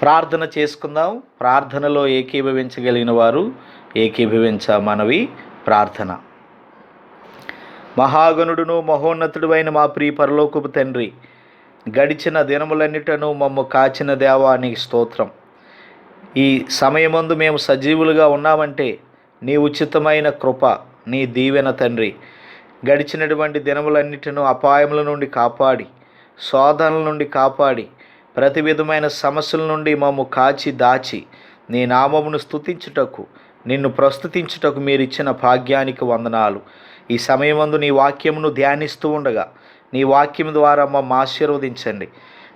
ప్రార్థన చేసుకుందాం. ప్రార్థనలో ఏకీభవించగలిగిన వారు ఏకీభవించమనవి ప్రార్థన. మహాగణుడును మహోన్నతుడు అయిన మా ప్రియ పరలోకపు తండ్రి, గడిచిన దినములన్నిటను మమ్ము కాచిన దేవా నీకు స్తోత్రం. ఈ సమయమందు మేము సజీవులుగా ఉన్నామంటే నీ ఉచితమైన కృప, నీ దీవెన తండ్రి. గడిచినటువంటి దినములన్నిటిను అపాయముల నుండి కాపాడి, శోధనల నుండి కాపాడి, ప్రతి విధమైన సమస్యల నుండి మమ్ము కాచి దాచి నీ నామమును స్తుతించుటకు, నిన్ను ప్రస్తుతించుటకు మీరు ఇచ్చిన భాగ్యానికి వందనాలు. ఈ సమయమందు నీ వాక్యమును ధ్యానిస్తూ ఉండగా నీ వాక్యం ద్వారా మమ్మ ఆశీర్వదించండి.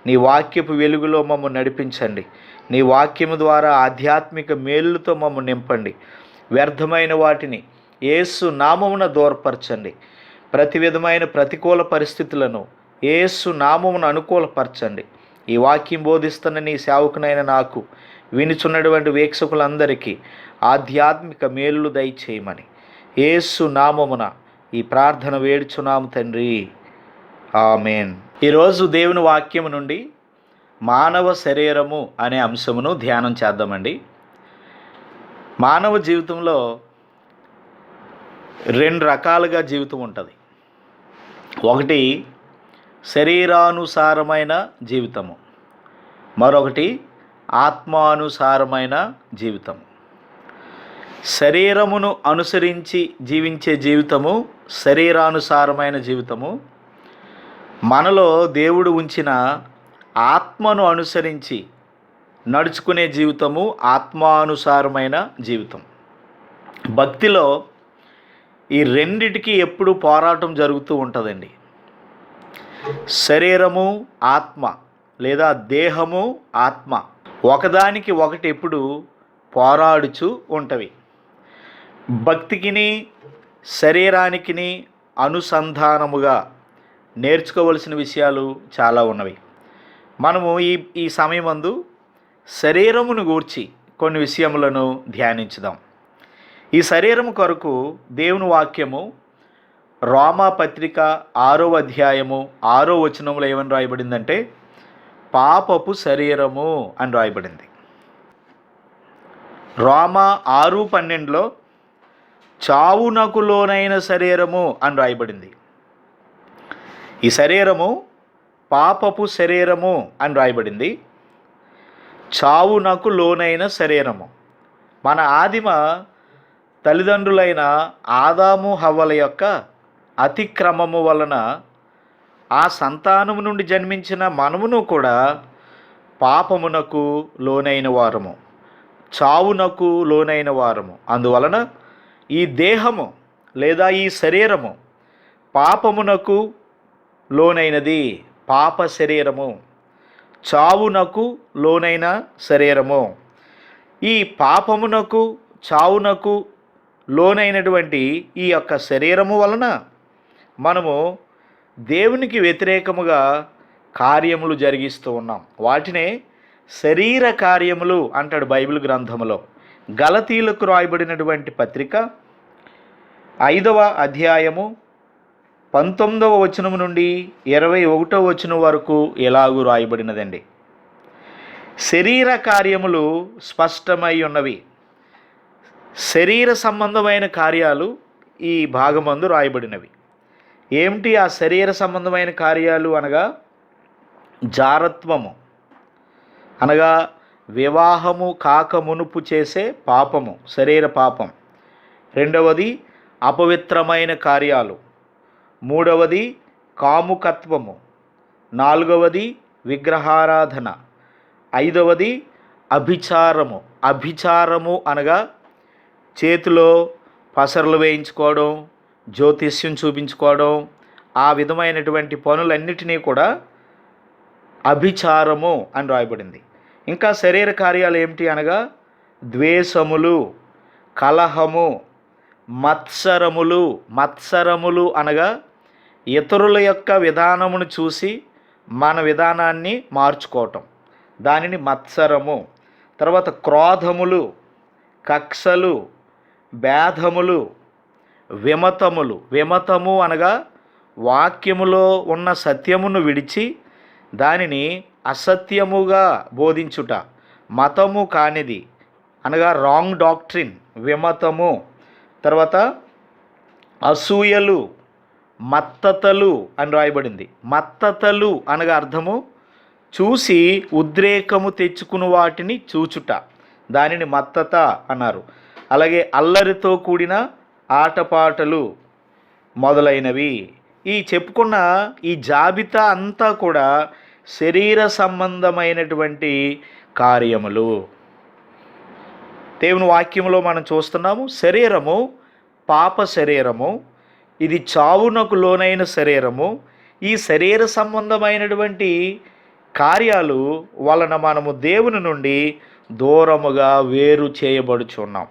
నీ వాక్యపు వెలుగులో మమ్మ నడిపించండి. నీ వాక్యము ద్వారా ఆధ్యాత్మిక మేలులతో మమ్మ నింపండి. వ్యర్థమైన వాటిని యేసు నామమున దూరపరచండి. ప్రతి విధమైన ప్రతికూల పరిస్థితులను యేసు నామమున అనుకూలపరచండి. ఈ వాక్యం బోధిస్తున్న నీ సేవకునైన నాకు, వినుచున్నటువంటి వీక్షకులందరికీ ఆధ్యాత్మిక మేలులు దయచేయమని యేసు నామమున ఈ ప్రార్థన వేడుచున్నాము తండ్రి, ఆమేన్. ఈరోజు దేవుని వాక్యము నుండి మానవ శరీరము అనే అంశమును ధ్యానం చేద్దామండి. మానవ జీవితంలో రెండు రకాలుగా జీవితం ఉంటుంది. ఒకటి శరీరానుసారమైన జీవితము, మరొకటి ఆత్మానుసారమైన జీవితము. శరీరమును అనుసరించి జీవించే జీవితము శరీరానుసారమైన జీవితము. మనలో దేవుడు ఉంచిన ఆత్మను అనుసరించి నడుచుకునే జీవితము ఆత్మానుసారమైన జీవితం. భక్తిలో ఈ రెండిటికి ఎప్పుడు పోరాటం జరుగుతూ ఉంటుందండి. శరీరము ఆత్మ లేదా దేహము ఆత్మ ఒకదానికి ఒకటి ఎప్పుడు పోరాడుచు ఉంటవి. భక్తికిని శరీరానికిని అనుసంధానముగా నేర్చుకోవలసిన విషయాలు చాలా ఉన్నవి. మనము ఈ సమయమందు శరీరమును గూర్చి కొన్ని విషయములను ధ్యానించుదాం. ఈ శరీరము కొరకు దేవుని వాక్యము రోమా పత్రిక 6వ అధ్యాయము 6వ వచనంలో ఏమని రాయబడిందంటే, పాపపు శరీరము అని రాయబడింది. రోమా 6:12లో చావునకు లోనైన శరీరము అని రాయబడింది. ఈ శరీరము పాపపు శరీరము అని రాయబడింది. చావునకు లోనైన శరీరము. మన ఆదిమ తల్లిదండ్రులైన ఆదాము హవ్వల యొక్క అతిక్రమము వలన ఆ సంతానము నుండి జన్మించిన మనమును కూడా పాపమునకు లోనైన వారము, చావునకు లోనైన వారము. అందువలన ఈ దేహము లేదా ఈ శరీరము పాపమునకు లోనైనది, పాప శరీరము, చావునకు లోనైన శరీరము. ఈ పాపమునకు చావునకు లోనైనటువంటి ఈ యొక్క శరీరము వలన మనము దేవునికి వ్యతిరేకముగా కార్యములు జరిగిస్తూ ఉన్నాం. వాటినే శరీర కార్యములు అంటాడు బైబిల్ గ్రంథములో. గలతీలకు రాయబడినటువంటి పత్రిక 5వ అధ్యాయము 19వ వచనము నుండి 21వ వచనం వరకు ఎలాగూ రాయబడినదండి. శరీర కార్యములు స్పష్టమై ఉన్నవి. శరీర సంబంధమైన కార్యాలు ఈ భాగమందు రాయబడినవి. ఏమిటి ఆ శరీర సంబంధమైన కార్యాలు అనగా, జారత్వము అనగా వివాహము కాక మునుపు చేసే పాపము, శరీర పాపం. రెండవది అపవిత్రమైన కార్యాలు. మూడవది కాముకత్వము. నాలుగవది విగ్రహారాధన. ఐదవది అభిచారము. అభిచారము అనగా చేతిలో పసర్లు వేయించుకోవడం, జ్యోతిష్యం చూపించుకోవడం, ఆ విధమైనటువంటి పనులన్నిటినీ కూడా అభిచారము అని రాయబడింది. ఇంకా శరీర కార్యాలు ఏమిటి అనగా ద్వేషములు, కలహము, మత్సరములు. మత్సరములు అనగా ఇతరుల యొక్క విధానమును చూసి మన విధానాన్ని మార్చుకోవటం, దానిని మత్సరము. తర్వాత క్రోధములు, కక్షలు, భేదములు, విమతములు. విమతము అనగా వాక్యములో ఉన్న సత్యమును విడిచి దానిని అసత్యముగా బోధించుట, మతము కానిది అనగా రాంగ్ డాక్ట్రిన్, విమతము, తర్వాత అసూయలు, మత్తతలు అని రాయబడింది. మత్తతలు అనగా అర్థము చూసి ఉద్రేకము తెచ్చుకుని వాటిని చూచుట, దానిని మత్తత అన్నారు. అలాగే అల్లరితో కూడిన ఆటపాటలు మొదలైనవి. ఈ చెప్పుకున్న ఈ జాబితా అంతా కూడా శరీర సంబంధమైనటువంటి కార్యములు. దేవుని వాక్యంలో మనం చూస్తున్నాము, శరీరము పాప శరీరము, ఇది చావునకు లోనైన శరీరము. ఈ శరీర సంబంధమైనటువంటి కార్యాలు వలన మనము దేవుని నుండి దూరముగా వేరు చేయబడుచున్నాం.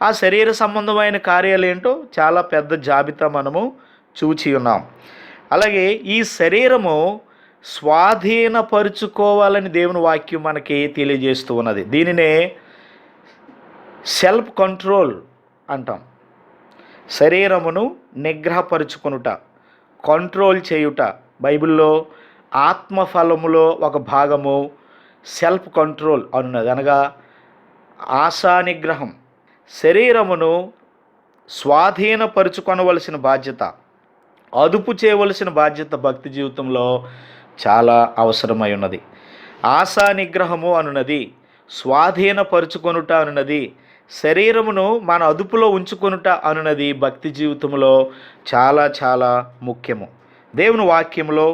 ఆ శరీర సంబంధమైన కార్యాలు ఏంటో చాలా పెద్ద జాబితా మనము చూచి ఉన్నాం. అలాగే ఈ శరీరము స్వాధీనపరుచుకోవాలని దేవుని వాక్యం మనకి తెలియజేస్తూ ఉన్నది. దీనినే సెల్ఫ్ కంట్రోల్ అంటాం. శరీరమును నిగ్రహపరుచుకొనుట, కంట్రోల్ చేయుట. బైబిల్లో ఆత్మఫలములో ఒక భాగము సెల్ఫ్ కంట్రోల్ అన్నది, అనగా ఆశా నిగ్రహం. శరీరమును స్వాధీనపరుచుకొనవలసిన బాధ్యత, అదుపు చేయవలసిన బాధ్యత భక్తి జీవితంలో చాలా అవసరమై ఉన్నది. ఆశా నిగ్రహము అనున్నది, స్వాధీనపరుచుకొనుట అనున్నది, శరీరమును మన అదుపులో ఉంచుకొనుట అనున్నది భక్తి జీవితంలో చాలా చాలా ముఖ్యము. దేవుని వాక్యంలో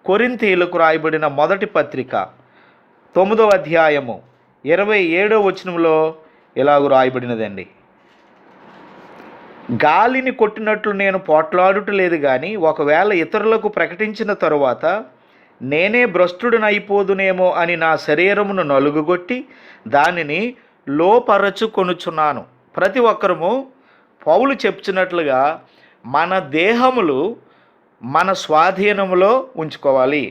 కొరింథీయులకు రాయబడిన మొదటి పత్రిక 9వ అధ్యాయము 27వ వచనంలో ఇలాగూ రాయబడినదండి. గాలిని కొట్టినట్లు నేను పోట్లాడుట లేదు, కానీ ఒకవేళ ఇతరులకు ప్రకటించిన తరువాత నేనే భ్రష్టుడనైపోదునేమో అని నా శరీరమును నలుగుగొట్టి దానిని లోపరచుకొనుచున్నాను. ప్రతి ఒక్కరము పౌలు చెప్తున్నట్లుగా మన దేహములు మన స్వాధీనములో ఉంచుకోవాలి.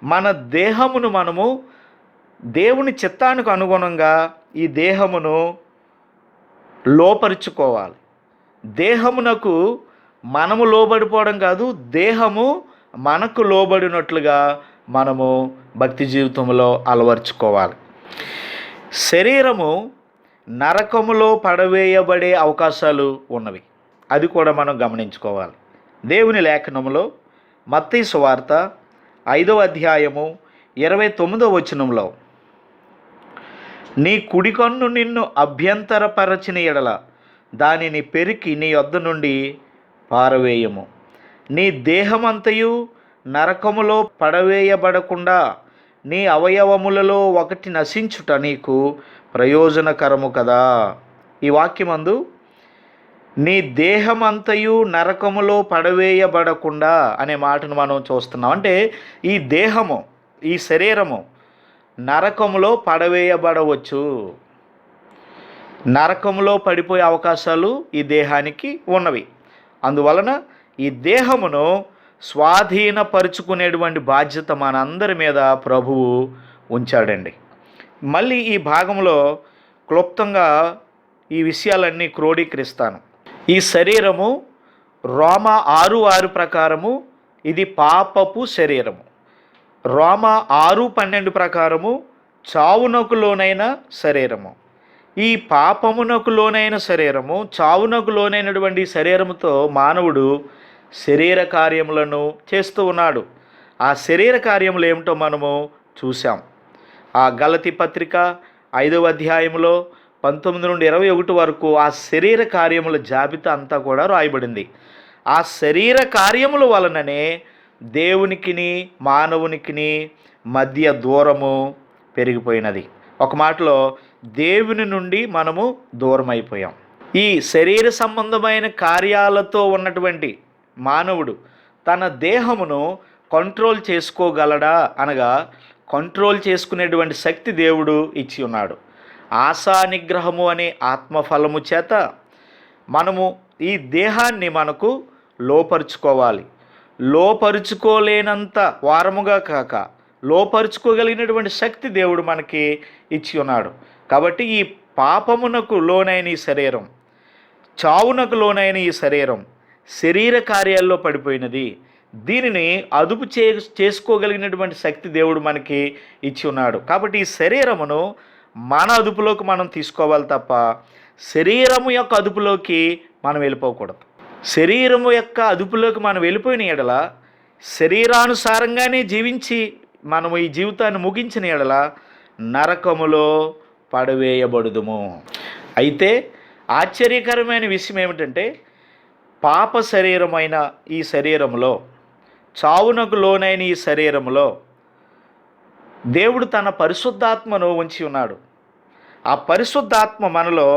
మన దేహమును మనము దేవుని చిత్తానికి అనుగుణంగా ఈ దేహమును లోపరుచుకోవాలి. దేహమునకు మనము లోబడిపోవడం కాదు, దేహము మనకు లోబడినట్లుగా మనము భక్తి జీవితంలో అలవర్చుకోవాలి. శరీరము నరకములో పడవేయబడే అవకాశాలు ఉన్నవి, అది కూడా మనం గమనించుకోవాలి. దేవుని లేఖనములో మత్తయి సువార్త 5వ అధ్యాయము 29వ వచనంలో, నీ కుడి కన్ను నిన్ను అభ్యంతరపరచిన ఎడల దానిని పెరికి నీ యొద్ద నుండి పారవేయము. నీ దేహమంతయు నరకములో పడవేయబడకుండా నీ అవయవములలో ఒకటి నశించుట నీకు ప్రయోజనకరము కదా. ఈ వాక్యమందు నీ దేహమంతయు నరకములో పడవేయబడకుండా అనే మాటను మనం చూస్తున్నాం. అంటే ఈ దేహము, ఈ శరీరము నరకములో పడవేయబడవచ్చు. నరకములో పడిపోయే అవకాశాలు ఈ దేహానికి ఉన్నవి. అందువలన ఈ దేహమును స్వాధీనపరుచుకునేటువంటి బాధ్యత మనందరి మీద ప్రభువు ఉంచాడండి. మళ్ళీ ఈ భాగంలో క్లుప్తంగా ఈ విషయాలన్నీ క్రోడీకరిస్తాను. ఈ శరీరము రోమా 6:6 ప్రకారము ఇది పాపపు శరీరము. రోమా 6:12 ప్రకారము చావునకు లోనైన శరీరము. ఈ పాపమునకు లోనైన శరీరము, చావునకు లోనైనటువంటి శరీరముతో మానవుడు శరీర కార్యములను చేస్తూ ఉన్నాడు. ఆ శరీర కార్యములు ఏమిటో మనము చూసాం. ఆ గలతీ పత్రిక 5వ అధ్యాయంలో 19 నుండి 21 వరకు ఆ శరీర కార్యముల జాబితా అంతా కూడా రాయబడింది. ఆ శరీర కార్యముల వలననే దేవునికిని మానవునికిని మధ్య దూరము పెరిగిపోయినది. ఒక మాటలో దేవుని నుండి మనము దూరం అయిపోయాం. ఈ శరీర సంబంధమైన కార్యాలతో ఉన్నటువంటి మానవుడు తన దేహమును కంట్రోల్ చేసుకోగలడా అనగా కంట్రోల్ చేసుకునేటువంటి శక్తి దేవుడు ఇచ్చి ఉన్నాడు. ఆశా నిగ్రహము అనే ఆత్మఫలము చేత మనము ఈ దేహాన్ని మనకు లోపరుచుకోవాలి. లోపరుచుకోలేనంత వారముగా కాక లోపరుచుకోగలిగినటువంటి శక్తి దేవుడు మనకి ఇచ్చి ఉన్నాడు. కాబట్టి ఈ పాపమునకు లోనైన ఈ శరీరం, చావునకు లోనైన ఈ శరీరం శరీర కార్యాల్లో పడిపోయినది. దీనిని అదుపు చేసుకోగలిగినటువంటి శక్తి దేవుడు మనకి ఇచ్చి ఉన్నాడు. కాబట్టి ఈ శరీరమును మన అదుపులోకి మనం తీసుకోవాలి తప్ప శరీరము యొక్క అదుపులోకి మనం వెళ్ళిపోకూడదు. శరీరము యొక్క అదుపులోకి మనం వెళ్ళిపోయిన ఎడల, శరీరానుసారంగానే జీవించి మనము ఈ జీవితాన్ని ముగించిన ఎడల నరకములో పడవేయబడుదుము. అయితే ఆశ్చర్యకరమైన విషయం ఏమిటంటే, పాప శరీరమైన ఈ శరీరంలో, చావునకు లోనైన ఈ శరీరంలో దేవుడు తన పరిశుద్ధాత్మను ఉంచి ఉన్నాడు. ఆ పరిశుద్ధాత్మ మనలో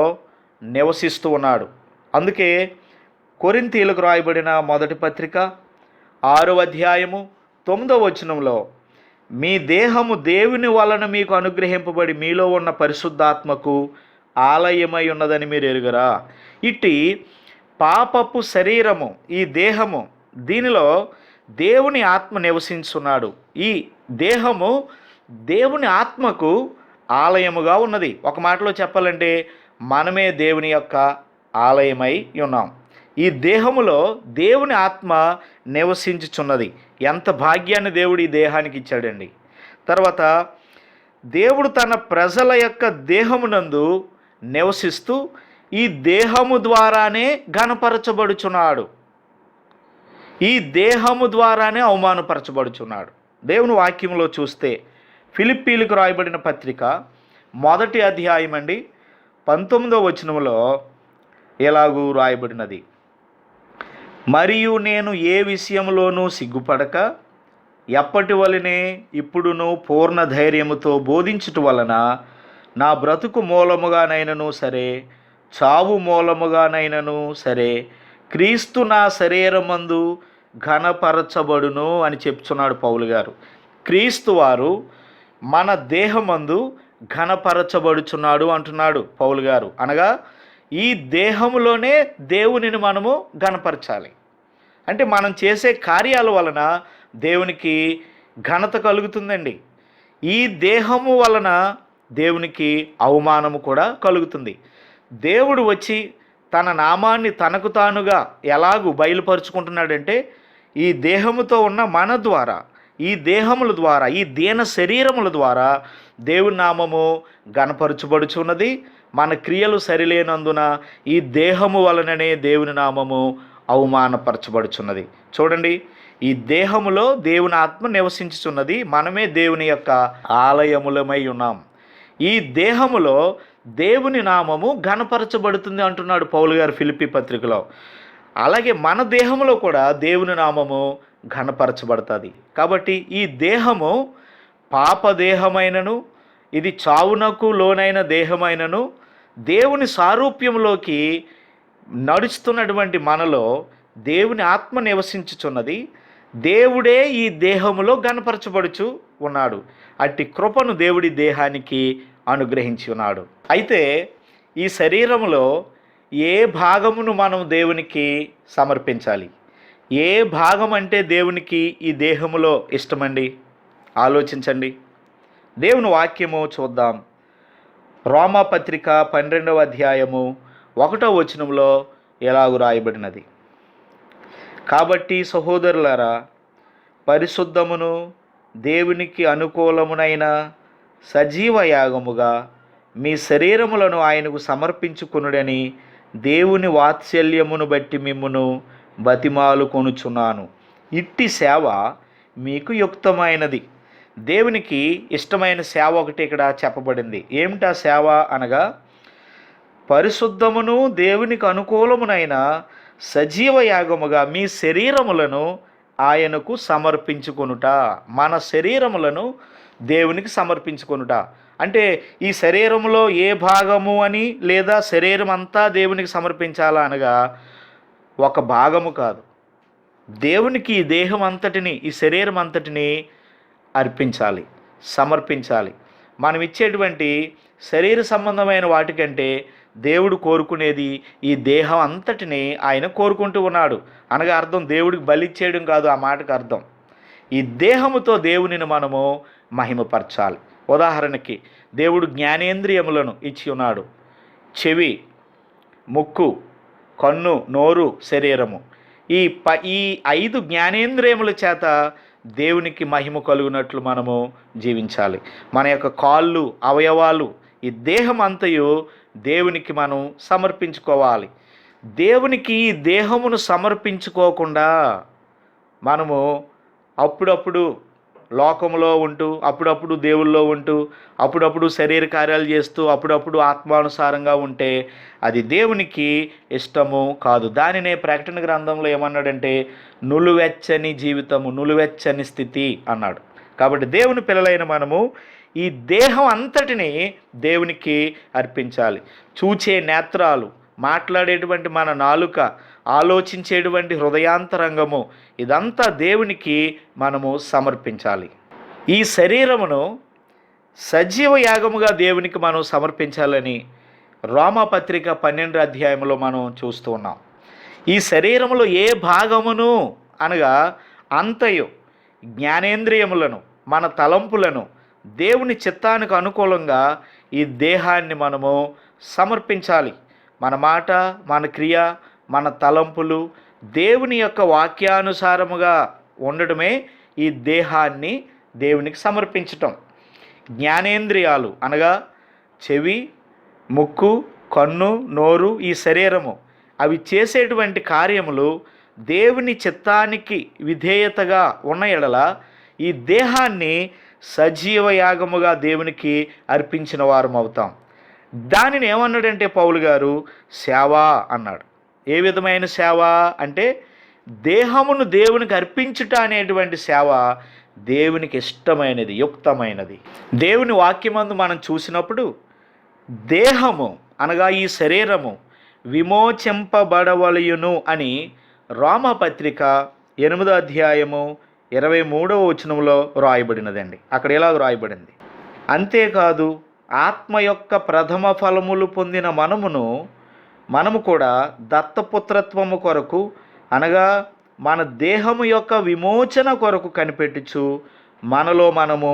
నివసిస్తూ ఉన్నాడు. అందుకే కొరింథీయులకు రాయబడిన మొదటి పత్రిక 6వ అధ్యాయము 9వ వచనంలో, మీ దేహము దేవుని వలన మీకు అనుగ్రహింపబడి మీలో ఉన్న పరిశుద్ధాత్మకు ఆలయమై ఉన్నదని మీరు ఎరుగరా. ఇట్టి పాపపు శరీరము, ఈ దేహము, దీనిలో దేవుని ఆత్మ నివసించున్నాడు. ఈ దేహము దేవుని ఆత్మకు ఆలయముగా ఉన్నది. ఒక మాటలో చెప్పాలంటే మనమే దేవుని యొక్క ఆలయమై ఉన్నాం. ఈ దేహములో దేవుని ఆత్మ నివసించుచున్నది. ఎంత భాగ్యాన్ని దేవుడు ఈ దేహానికి ఇచ్చాడండి. తర్వాత దేవుడు తన ప్రజల యొక్క దేహమునందు నివసిస్తూ ఈ దేహము ద్వారానే ఘనపరచబడుచున్నాడు. ఈ దేహము ద్వారానే అవమానపరచబడుచున్నాడు. దేవుని వాక్యంలో చూస్తే ఫిలిప్పీలకు రాయబడిన పత్రిక 1వ అధ్యాయం 19వ వచనంలో ఎలాగూ రాయబడినది, మరియు నేను ఏ విషయంలోనూ సిగ్గుపడక ఎప్పటి వలనే ఇప్పుడును పూర్ణ ధైర్యముతో బోధించుట వలన నా బ్రతుకు మూలముగానైనను సరే, చావు మూలముగానైనను సరే, క్రీస్తు నా శరీరమందు ఘనపరచబడును అని చెప్తున్నాడు పౌలు గారు. క్రీస్తు వారు మన దేహమందు ఘనపరచబడుచున్నాడు అంటున్నాడు పౌలు గారు. అనగా ఈ దేహములోనే దేవునిని మనము ఘనపరచాలి. అంటే మనం చేసే కార్యాల వలన దేవునికి ఘనత కలుగుతుందండి. ఈ దేహము వలన దేవునికి అవమానము కూడా కలుగుతుంది. దేవుడు వచ్చి తన నామాన్ని తనకు తానుగా ఎలాగూ బయలుపరుచుకుంటున్నాడంటే, ఈ దేహముతో ఉన్న మన ద్వారా, ఈ దేహముల ద్వారా, ఈ దీన శరీరముల ద్వారా దేవుని నామము ఘనపరచబడుచున్నది. మన క్రియలు సరిలేనందున ఈ దేహము వలననే దేవుని నామము అవమానపరచబడుచున్నది. చూడండి, ఈ దేహములో దేవుని ఆత్మ నివసించుచున్నది. మనమే దేవుని యొక్క ఆలయములమై ఉన్నాం. ఈ దేహములో దేవుని నామము ఘనపరచబడుతుంది అంటున్నాడు పౌలు గారు ఫిలిప్పీ పత్రికలో. అలాగే మన దేహంలో కూడా దేవుని నామము ఘనపరచబడుతుంది. కాబట్టి ఈ దేహము పాపదేహమైనను, ఇది చావునకు లోనైన దేహమైనను, దేవుని సారూప్యంలోకి నడుస్తున్నటువంటి మనలో దేవుని ఆత్మ నివసించుచున్నది. దేవుడే ఈ దేహములో ఘనపరచబడుచు ఉన్నాడు. అట్టి కృపను దేవుడి దేహానికి అనుగ్రహించి ఉన్నాడు. అయితే ఈ శరీరములో ఏ భాగమును మనం దేవునికి సమర్పించాలి? ఏ భాగం అంటే దేవునికి ఈ దేహములో ఇష్టమండి? ఆలోచించండి. దేవుని వాక్యము చూద్దాం. రోమాపత్రిక 12వ అధ్యాయము 1వ వచనంలో ఎలాగు రాయబడినది, కాబట్టి సహోదరులారా, పరిశుద్ధమును దేవునికి అనుకూలమునైన సజీవ యాగముగా మీ శరీరములను ఆయనకు సమర్పించుకొనుడని దేవుని వాత్సల్యమును బట్టి మిమ్మును బతిమాలు కొనుచున్నాను. ఇట్టి సేవ మీకు యుక్తమైనది. దేవునికి ఇష్టమైన సేవ ఒకటి ఇక్కడ చెప్పబడింది. ఏమిటా సేవ అనగా, పరిశుద్ధమును దేవునికి అనుకూలమునైన సజీవ యాగముగా మీ శరీరములను ఆయనకు సమర్పించుకొనుట. మన శరీరములను దేవునికి సమర్పించుకొనుట అంటే ఈ శరీరంలో ఏ భాగము అని, లేదా శరీరం అంతా దేవునికి సమర్పించాలా అనగా ఒక భాగము కాదు, దేవునికి ఈ దేహం అంతటిని, ఈ శరీరం అంతటిని అర్పించాలి, సమర్పించాలి. మనం ఇచ్చేటువంటి శరీర సంబంధమైన వాటికంటే దేవుడు కోరుకునేది ఈ దేహం అంతటిని ఆయన కోరుకుంటూ ఉన్నాడు. అనగా అర్థం దేవుడికి బలి ఇచ్చేయడం కాదు ఆ మాటకు అర్థం. ఈ దేహముతో దేవునిని మనము మహిమపరచాలి. ఉదాహరణకి దేవుడు జ్ఞానేంద్రియములను ఇచ్చి ఉన్నాడు. చెవి, ముక్కు, కన్ను, నోరు, శరీరము. ఈ 5 జ్ఞానేంద్రియముల చేత దేవునికి మహిమ కలుగునట్లు మనము జీవించాలి. మన యొక్క కాళ్ళు, అవయవాలు ఈ దేహం అంతయు దేవునికి మనం సమర్పించుకోవాలి. దేవునికి ఈ దేహమును సమర్పించుకోకుండా మనము అప్పుడప్పుడు లోకంలో ఉంటూ, అప్పుడప్పుడు దేవుల్లో ఉంటూ, అప్పుడప్పుడు శరీర కార్యాలు చేస్తూ, అప్పుడప్పుడు ఆత్మానుసారంగా ఉంటే అది దేవునికి ఇష్టము కాదు. దానినే ప్రకటన గ్రంథంలో ఏమన్నాడంటే నులువెచ్చని జీవితము, నులువెచ్చని స్థితి అన్నాడు. కాబట్టి దేవుని పిల్లలైన మనము ఈ దేహం అంతటిని దేవునికి అర్పించాలి. చూచే నేత్రాలు, మాట్లాడేటువంటి మన నాలుక, ఆలోచించేటువంటి హృదయాంతరంగము, ఇదంతా దేవునికి మనము సమర్పించాలి. ఈ శరీరమును సజీవ యాగముగా దేవునికి మనం సమర్పించాలని రోమాపత్రిక 12 అధ్యాయంలో మనం చూస్తూ ఉన్నాం. ఈ శరీరములో ఏ భాగమును అనగా అంతయు జ్ఞానేంద్రియములను, మన తలంపులను దేవుని చిత్తానికి అనుకూలంగా ఈ దేహాన్ని మనము సమర్పించాలి. మన మాట, మన క్రియ, మన తలంపులు దేవుని యొక్క వాక్యానుసారముగా ఉండడమే ఈ దేహాన్ని దేవునికి సమర్పించటం. జ్ఞానేంద్రియాలు అనగా చెవి, ముక్కు, కన్ను, నోరు, ఈ శరీరము అవి చేసేటువంటి కార్యములు దేవుని చిత్తానికి విధేయతగా ఉన్న ఎడల ఈ దేహాన్ని సజీవ యాగముగా దేవునికి అర్పించిన వారం అవుతాం. దానిని ఏమన్నాడంటే పౌలు గారు సేవ అన్నాడు. ఏ విధమైన సేవ అంటే దేహమును దేవునికి అర్పించుట అనేటువంటి సేవ దేవునికి ఇష్టమైనది, యుక్తమైనది. దేవుని వాక్యమందు మనం చూసినప్పుడు దేహము అనగా ఈ శరీరము విమోచింపబడవలయును అని రోమాపత్రిక 8వ అధ్యాయము 23వ వచనంలో రాయబడినదండి. అక్కడ ఎలా రాయబడింది? అంతేకాదు ఆత్మ యొక్క ప్రథమ ఫలములు పొందిన మనము కూడా దత్తపుత్రత్వము కొరకు అనగా మన దేహము యొక్క విమోచన కొరకు కనిపెట్టుచు మనలో మనము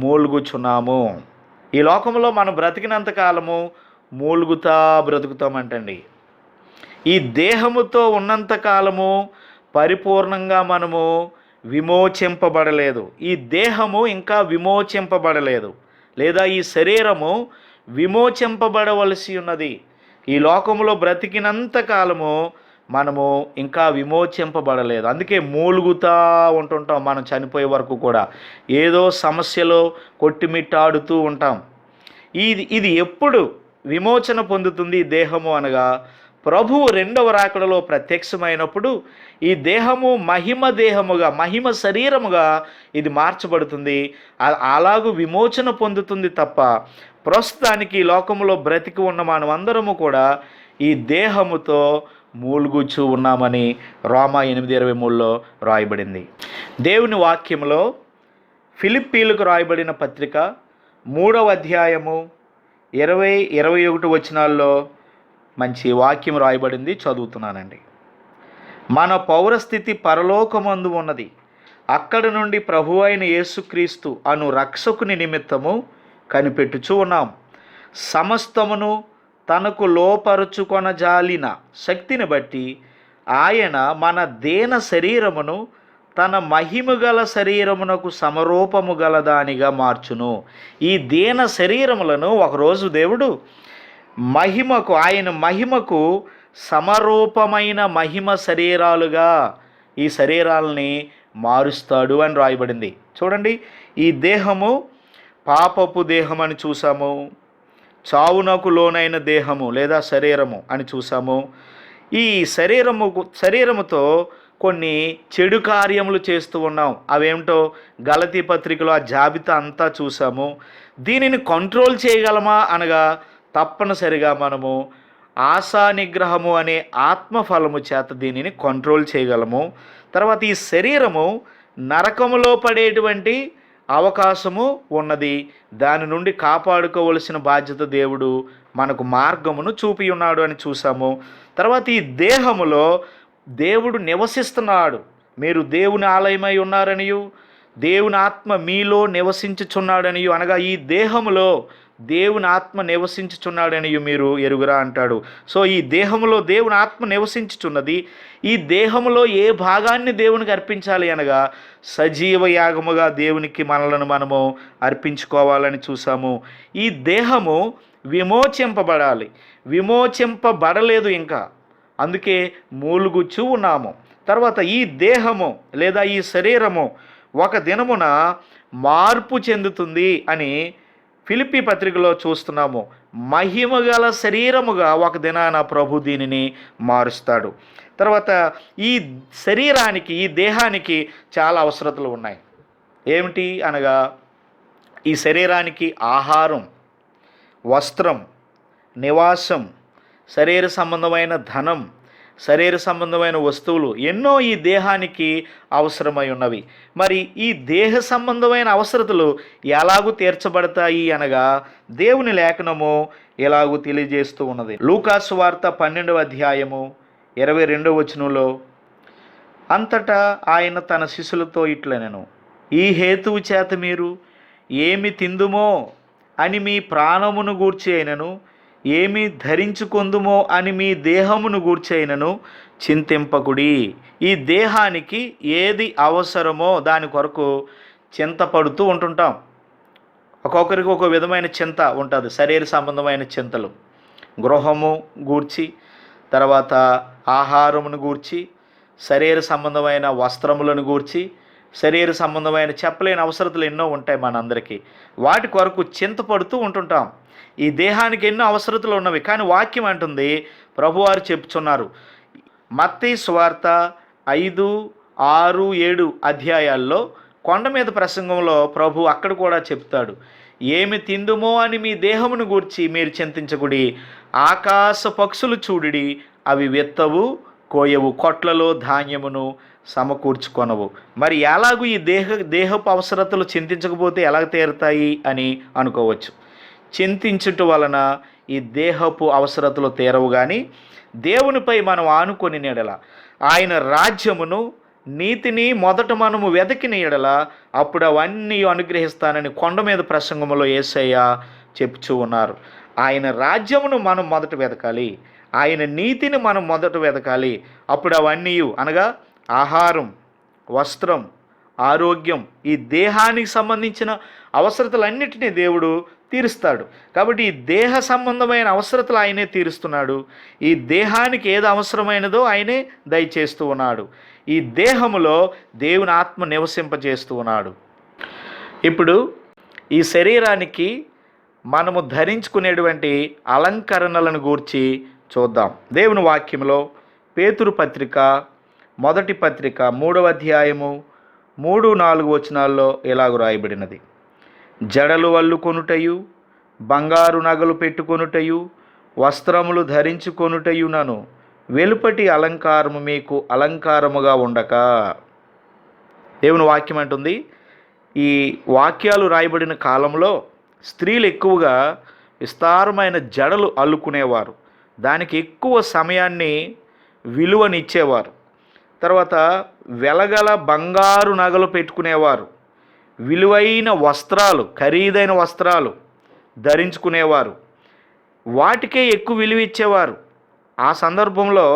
మూలుగుచున్నాము. ఈ లోకంలో మనం బ్రతికినంత కాలము మూలుగుతా బ్రతుకుతామంటండి. ఈ దేహముతో ఉన్నంత కాలము పరిపూర్ణంగా మనము విమోచింపబడలేదు. ఈ దేహము ఇంకా విమోచింపబడలేదు, లేదా ఈ శరీరము విమోచింపబడవలసి ఉన్నది. ఈ లోకంలో బ్రతికినంత కాలము మనము ఇంకా విమోచింపబడలేదు. అందుకే మూలుగుతా ఉంటుంటాం. మనం చనిపోయే వరకు కూడా ఏదో సమస్యలో కొట్టిమిట్టాడుతూ ఉంటాం. ఇది ఎప్పుడు విమోచన పొందుతుంది ఈ దేహము అనగా ప్రభువు 2వ రాకడలో ప్రత్యక్షమైనప్పుడు ఈ దేహము మహిమ దేహముగా, మహిమ శరీరముగా ఇది మార్చబడుతుంది. అలాగూ విమోచన పొందుతుంది తప్ప ప్రస్తుతానికి ఈ లోకంలో బ్రతికి ఉన్న మనమందరము కూడా ఈ దేహముతో మూలుగుచూ ఉన్నామని రోమా 8:23లో రాయబడింది. దేవుని వాక్యంలో ఫిలిప్పీలకు రాయబడిన పత్రిక 3వ అధ్యాయము 20-21 వచనాల్లో మంచి వాక్యం రాయబడింది, చదువుతున్నానండి. మన పౌరస్థితి పరలోకమందు ఉన్నది. అక్కడి నుండి ప్రభువైన యేసుక్రీస్తు అను రక్షకుని నిమిత్తము కనిపెట్టుచూ ఉన్నాం. సమస్తమును తనకు లోపరుచుకొనజాలిన శక్తిని బట్టి ఆయన మన దేన శరీరమును తన మహిమగల శరీరమునకు సమరూపము గలదానిగా మార్చును. ఈ దీన శరీరములను ఒకరోజు దేవుడు ఆయన మహిమకు సమరూపమైన మహిమ శరీరాలుగా ఈ శరీరాలని మారుస్తాడు అని రాయబడింది. చూడండి, ఈ దేహము పాపపు దేహం అని చూసాము, చావునకు లోనైన దేహము లేదా శరీరము అని చూసాము. ఈ శరీరముతో కొన్ని చెడు కార్యములు చేస్తూ ఉన్నాం. అవేమిటో గలతీ పత్రికలో ఆ జాబితా అంతా చూసాము. దీనిని కంట్రోల్ చేయగలమా అనగా తప్పనిసరిగా మనము ఆశా నిగ్రహము అనే ఆత్మఫలము చేత దీనిని కంట్రోల్ చేయగలము. తర్వాత ఈ శరీరము నరకములో పడేటువంటి అవకాశము ఉన్నది. దాని నుండి కాపాడుకోవలసిన బాధ్యత దేవుడు మనకు మార్గమును చూపి ఉన్నాడు అని చూసాము. తర్వాత ఈ దేహములో దేవుడు నివసిస్తున్నాడు. మీరు దేవుని ఆలయమై ఉన్నారనియు దేవుని ఆత్మ మీలో నివసించుచున్నాడనియు, అనగా ఈ దేహములో దేవుని ఆత్మ నివసించుచున్నాడనియు మీరు ఎరుగురా అంటాడు. సో ఈ దేహములో దేవుని ఆత్మ నివసించుచున్నది. ఈ దేహములో ఏ భాగాన్ని దేవునికి అర్పించాలి అనగా సజీవ యాగముగా దేవునికి మనలను మనము అర్పించుకోవాలని చూసాము. ఈ దేహము విమోచింపబడాలి. విమోచింపబడలేదు ఇంకా, అందుకే మూలుగుచ్చు ఉన్నాము. తర్వాత ఈ దేహము లేదా ఈ శరీరము ఒక దినమున మార్పు చెందుతుంది అని ఫిలిప్పీ పత్రికలో చూస్తున్నాము. మహిమగల శరీరముగా ఒక దినాన ప్రభు దీనిని మారుస్తాడు. తర్వాత ఈ శరీరానికి, ఈ దేహానికి చాలా అవసరతలు ఉన్నాయి. ఏమిటి అనగా ఈ శరీరానికి ఆహారం, వస్త్రం, నివాసం, శరీర సంబంధమైన ధనం, శరీర సంబంధమైన వస్తువులు ఎన్నో ఈ దేహానికి అవసరమై ఉన్నవి. మరి ఈ దేహ సంబంధమైన అవసరతలు ఎలాగూ తీర్చబడతాయి అనగా దేవుని లేఖనము ఎలాగూ తెలియజేస్తూ ఉన్నది. లూకాసు వార్త 12వ అధ్యాయము 22వ వచనంలో, అంతటా ఆయన తన శిష్యులతో ఇట్లనెను, ఈ హేతువు చేత మీరు ఏమి తిందుమో అని మీ ప్రాణమును గూర్చి అయినను, ఏమి ధరించుకొందుమో అని మీ దేహమును గూర్చైనను చింతింపకుడి. ఈ దేహానికి ఏది అవసరమో దాని కొరకు చింతపడుతూ ఉంటుంటాం. ఒక్కొక్కరికి ఒక విధమైన చింత ఉంటుంది. శరీర సంబంధమైన చింతలు, గృహము గూర్చి, తర్వాత ఆహారమును గూర్చి, శరీర సంబంధమైన వస్త్రములను గూర్చి, శరీర సంబంధమైన చెప్పలేని అవసరతలు ఎన్నో ఉంటాయి మనందరికీ. వాటి కొరకు చింతపడుతూ ఉంటుంటాం. ఈ దేహానికి ఎన్నో అవసరతలు ఉన్నవి. కానీ వాక్యం అంటుంది, ప్రభువారు చెప్పుచున్నారు, మత్తయి సువార్త 5, 6, 7 అధ్యాయాల్లో కొండ మీద ప్రసంగంలో ప్రభు అక్కడ కూడా చెప్తాడు, ఏమి తిందుమో అని మీ దేహమును గూర్చి మీరు చింతించకుడి. ఆకాశ పక్షులు చూడుడి, అవి విత్తవు, కోయవు, కొట్లలో ధాన్యమును సమకూర్చుకొనవు. మరి ఎలాగూ ఈ దేహపు అవసరతలు చింతించకపోతే ఎలా తీరుతాయి అని అనుకోవచ్చు. చింతించుట వలన ఈ దేహపు అవసరతలు తీరవు. కానీ దేవునిపై మనం ఆనుకొని ఎడల, ఆయన రాజ్యమును, నీతిని మొదట మనము వెతికిన ఎడల అప్పుడు అవన్నీ అనుగ్రహిస్తానని కొండ మీద ప్రసంగంలో యేసయ్య చెప్తూ ఉన్నారు. ఆయన రాజ్యమును మనం మొదట వెతకాలి, ఆయన నీతిని మనం మొదట వెతకాలి. అప్పుడు అవన్నీ అనగా ఆహారం, వస్త్రం, ఆరోగ్యం, ఈ దేహానికి సంబంధించిన అవసరతలన్నిటినీ దేవుడు తీరుస్తాడు. కాబట్టి ఈ దేహ సంబంధమైన అవసరతలు ఆయనే తీరుస్తున్నాడు. ఈ దేహానికి ఏది అవసరమైనదో ఆయనే దయచేస్తూ ఉన్నాడు. ఈ దేహములో దేవుని ఆత్మ నివసింపజేస్తూ ఉన్నాడు. ఇప్పుడు ఈ శరీరానికి మనము ధరించుకునేటువంటి అలంకరణలను గూర్చి చూద్దాం. దేవుని వాక్యంలో పేతురు పత్రిక, మొదటి పత్రిక 3వ అధ్యాయము 3, 4 వచనాల్లో ఇలాగ రాయబడినది, జడలు అల్లుకొనుటయు, బంగారు నగలు పెట్టుకొనుటయు, వస్త్రములు ధరించుకొనుటయునను వెలుపటి అలంకారము మీకు అలంకారముగా ఉండక. దేవుని వాక్యం అంటుంది, ఈ వాక్యాలు రాయబడిన కాలంలో స్త్రీలు ఎక్కువగా విస్తారమైన జడలు అల్లుకునేవారు. దానికి ఎక్కువ సమయాన్ని విలువనిచ్చేవారు. తర్వాత వెలగల బంగారు నగలు పెట్టుకునేవారు. విలువైన వస్త్రాలు, ఖరీదైన వస్త్రాలు ధరించుకునేవారు. వాటికే ఎక్కువ విలువ ఇచ్చేవారు. ఆ సందర్భంలో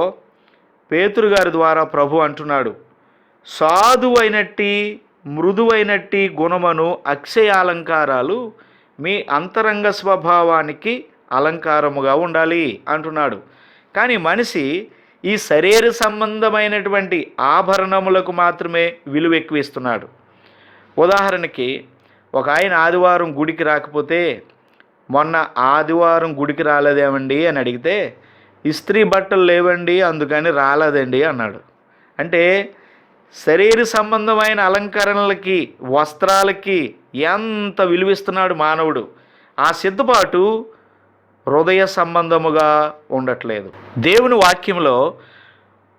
పేతురు గారి ద్వారా ప్రభు అంటున్నాడు, సాధువైనట్టి మృదువైనట్టి గుణమును అక్షయాలంకారాలు మీ అంతరంగ స్వభావానికి అలంకారముగా ఉండాలి అంటున్నాడు. కానీ మనిషి ఈ శరీర సంబంధమైనటువంటి ఆభరణములకు మాత్రమే విలువ ఎక్కువ ఇస్తున్నాడు. ఉదాహరణకి ఒక ఆయన ఆదివారం గుడికి రాకపోతే, మొన్న ఆదివారం గుడికి రాలేదేమండి అని అడిగితే, ఇస్త్రీ బట్టలు లేవండి అందుకని రాలేదండి అన్నాడు. అంటే శరీర సంబంధమైన అలంకరణలకి, వస్త్రాలకి ఎంత విలువిస్తున్నాడు మానవుడు. ఆ సిద్ధపాటు హృదయ సంబంధముగా ఉండట్లేదు. దేవుని వాక్యంలో